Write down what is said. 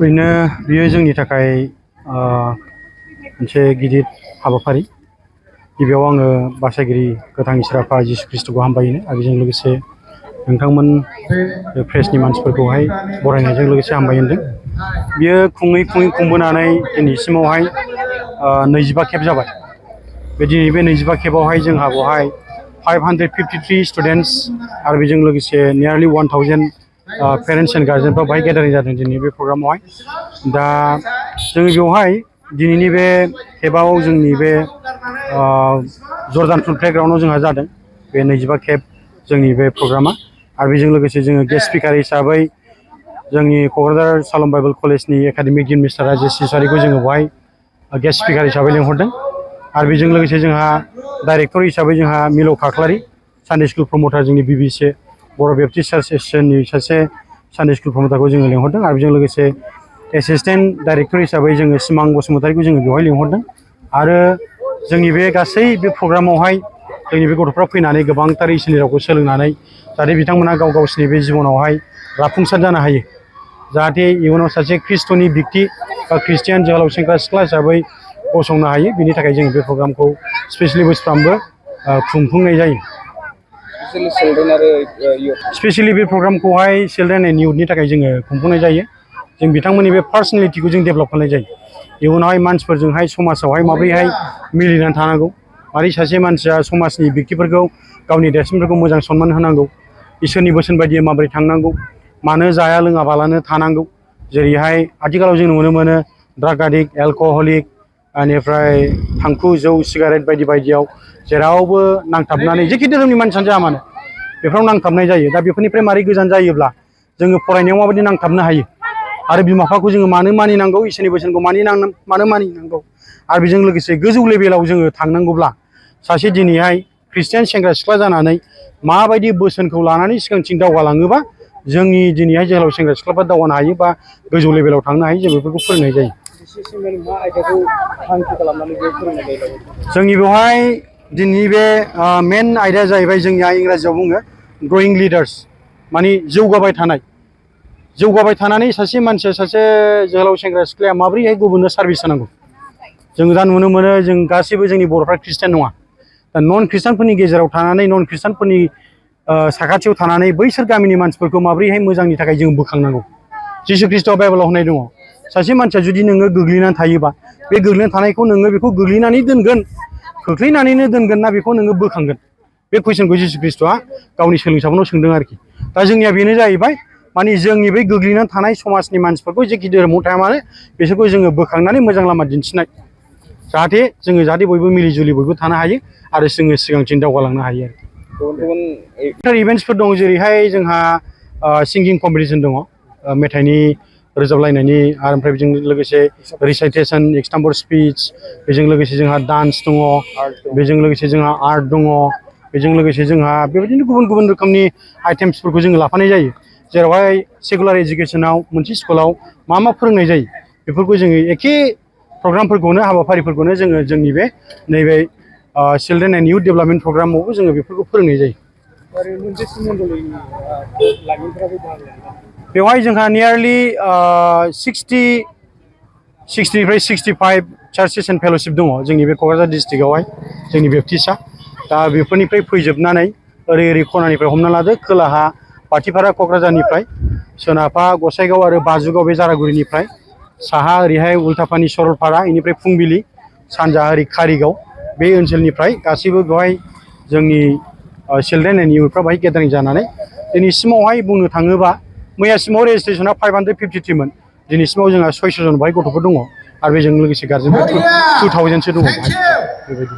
ओरैनो बियो जोंनि थाखाय मोनसे गिदिर हाबाफारि। गिबियाव आङो बासायगिरि गोथां इसोर आफा जिसु ख्रिस्ट'खौ हामबायनो आरो बेजों लोगोसे नोंथांमोन प्रेसनि मानसिफोरखौहाय बरायनायजों लोगोसे हामबाय होनदों। बियो खुङै खुंबोनानै दिनैसिमावहाय 25 खेब जाबाय। बे 25 खेबावहाय जोंहा बेवहाय 553 स्टुडेन्ट्स आरो बेजों लोगोसे नियारलि 1000 पेरेन्ट्स एन्ड गार्जेनफ्रा बाहाय गेदारिं जादों दिनै बे प्रग्रामावहाय। दा जोङो बेवहाय दिनैनि बे खेबाव जोंनि बे जर्डान फुड प्लेग्राउन्डआव जोंहा जादों बे 25 खेब जोंनि बे प्रग्रामा। आरो बेजों लोगोसे जोङो गेस्ट स्पिकार हिसाबै जोंनि क'क्राझार सालम बाइबेल कलेजनि एकाडेमिक डिन मिस्टार राजेश इसवारिखौ जोङो बेवहाय गेस्ट स्पिकार हिसाबै लिंहरदों। आरो बेजों लोगोसे जोंहा डाइरेक्टर हिसाबै जोंहा मिलौ खाख्लारि सानडे स्कुल प्रमटार जोंनि बिबिसे बर' बेप्टिस्ट चार्च एस'सिएशननि सासे सानडे स्कुल प्रमटारखौ जोङो लिंहरदों। आरो बेजों लोगोसे एसिस्टेन्ट डाइरेक्टर हिसाबै जोङो सिमां बसुमतारिखौ जोङो बेवहाय लिंहरदों। आरो जोंनि बे गासै बे प्रग्रामावहाय जोंनि बे गथ'फ्रा फैनानै गोबांथार इसोरनि रावखौ सोलोंनानै जाहाथे बिथांमोना गाव गावसिनि बे जिबनावहाय जाफुंसार जानो हायो, जाहाथे इयुनाव सासे ख्रिस्ट'नि बिक्ति बा ख्रिस्टियान जोहोलाव सेंग्रा सिख्ला हिसाबै गसंनो हायो, बिनि थाखाय जोङो बे प्रग्रामखौ स्पेसियेलि बोसोरफ्रामबो खुंफुंनाय जायो। स्पेसियेलि बे प्रग्रामखौहाय चिल्ड्रेन एन्ड इयुथनि थाखाय जोङो खुंफुंनाय जायो। जों बिथांमोननि बे पार्सनेलिटिखौ जों डेभेलप खालामनाय जायो। इयुनावहाय मानसिफोरजोंहाय समाजावहाय माबोरैहाय मिलिनानै थानांगौ, मारै सासे मानसिया समाजनि बिक्तिफोरखौ गावनि देरसिनफोरखौ मोजां सनमान होनांगौ, इसोरनि बोसोन बायदियै माबोरै थांनांगौ, मानो जाया लोङाबालानो थानांगौ। जेरैहाय आथिखालाव जों नुनो मोनो ड्राग एडिक्ट, एलक'हलिक, बेनिफ्राय थांखु जौ सिगारेट बायदि बायदियाव जेरावबो नांथाबनानै जेखि धोरोमनि मानसियानो जाया मानो बेफोराव नांथाबनाय जायो। दा बेफोरनिफ्राय मारै गोजान जायोब्ला जोङो फरायनायाव माबायदि नांथाबनो हायो आरो बिमा बिफाखौ जोङो मानो मानिनांगौ, इसोरनि बोसोनखौ मानो मानिनांगौ आरो बेजों लोगोसे गोजौ लेभेलाव जोङो थांनांगौब्ला सासे दिनैहाय ख्रिस्टियान सेंग्रा सिख्ला जानानै माबायदि बोसोनखौ लानानै सिगांथिं दावगालाङोबा जोंनि दिनैहाय जोहोलाव सेंग्रा सिख्लाफ्रा दावगानो हायो बा गोजौ लेभेलाव थांनो हायो, जों बेफोरखौ फोरोंनाय जायो। जोंनि बेवहाय दिनैनि बे मेन आयदाया जाहैबाय जोंनिया इंराजियाव बुङो ग्रयिं लिडार्स, माने जौगाबाय थानानै सासे मानसिया सासे जोहोलाव सेंग्रा सिख्लाया माबोरैहाय गुबुननो सार्भिस होनांगौ। जों दा नुनो मोनो जों गासैबो जोंनि बर'फ्रा ख्रिस्टियान नङा। दा नन ख्रिस्टानफोरनि गेजेराव थानानै नन ख्रिस्टानफोरनि साखाथियाव थानानै बैसोर गामिनि मानसिफोरखौ माबोरैहाय मोजांनि थाखाय जों बोखांनांगौ। जिसु ख्रिस्ट'आ बाइबेलाव होननाय दङ, सासे मानसिया जुदि नोङो गोग्लैनानै थायोबा बे गोग्लैनानै थानायखौ नोङो बेखौ गोग्लैनानै दोनगोन, खोख्लैनानैनो दोनगोन ना बेखौ नोङो बोखांगोन, बे कुइसनखौ जिसु ख्रिस्ट'आ गावनि सोलोंसाफोरनाव सोंदों आरोखि। दा जोंनिया बेनो जाहैबाय माने जोंनि बै गोग्लैनानै थानाय समाजनि मानसिफोरखौ जेखि धोरोमाव थाया मानो बिसोरखौ जोङो बोखांनानै मोजां लामा दिन्थिनाय, जाहाथे बयबो मिलि जुलि बयबो थानो हायो आरो जोङो सिगांथिं दावगालांनो हायो आरोखि। गुबुन इभेन्ट्सफोर दं, जेरैहाय जोंहा सिंगिं कम्पिटिसन दङ, मेथाइनि रोजाबलायनायनि, आरो ओमफ्राय बेजों लोगोसे रिसाइटेसन, एक्सटाम्पर स्पिच, बेजों लोगोसे जोंहा डान्स दङ, बेजों लोगोसे जोंहा आर्ट दङ, बेजों लोगोसे जोंहा बेबायदिनो गुबुन गुबुन रोखोमनि आइटेम्सफोरखौ जोङो लाफानाय जायो। जेरावहाय सेकुलार इडुकेसनाव मोनसे स्कुलाव मा फोरोंनाय जायो बेफोरखौ जोङो एखे प्रग्रामफोरखौनो, हाबाफारिफोरखौनो जोङो जोंनि बे नैबे चिल्ड्रेन एन्ड इयुथ डेभेलपमेन्ट प्रग्रामावबो जोङो बेफोरखौ फोरोंनाय जायो। बेवहाय जोंहा नियारलि 60निफ्राय 65 चार्चेस एन्ड फेल'शिप दङ जोंनि बे क'क्राझार डिस्ट्रिक्टआवहाय, जोंनि बेप्टिस्टआ। दा बेफोरनिफ्राय फैजोबनानै ओरै खनानिफ्राय हमना लादो, खोलाहा पाथिफारा क'क्राझारनिफ्राय, सोनाबहा गसाइगाव आरो बाजुगाव बे जारागुरिनिफ्राय, साहा ओरैहाय उल्थापानि सरलपारा, बेनिफ्राय फुंबिलि, सानजा ओरै कारिगाव, बे ओनसोलनिफ्राय गासैबो बेवहाय जोंनि चिल्ड्रेन एन्ड इयुथफ्रा बेवहाय गेदारिं जानानै दिनैसिमावहाय बुंनो थाङोबा मैयासिमाव रेजिस्ट्रेसना 553मोन, दिनैसिमाव जोंहा 600 जन बेवहाय गथ'फोर दङ आरो बेजों लोगोसे गार्जेनफोर 2000सो दङ बेबायदि।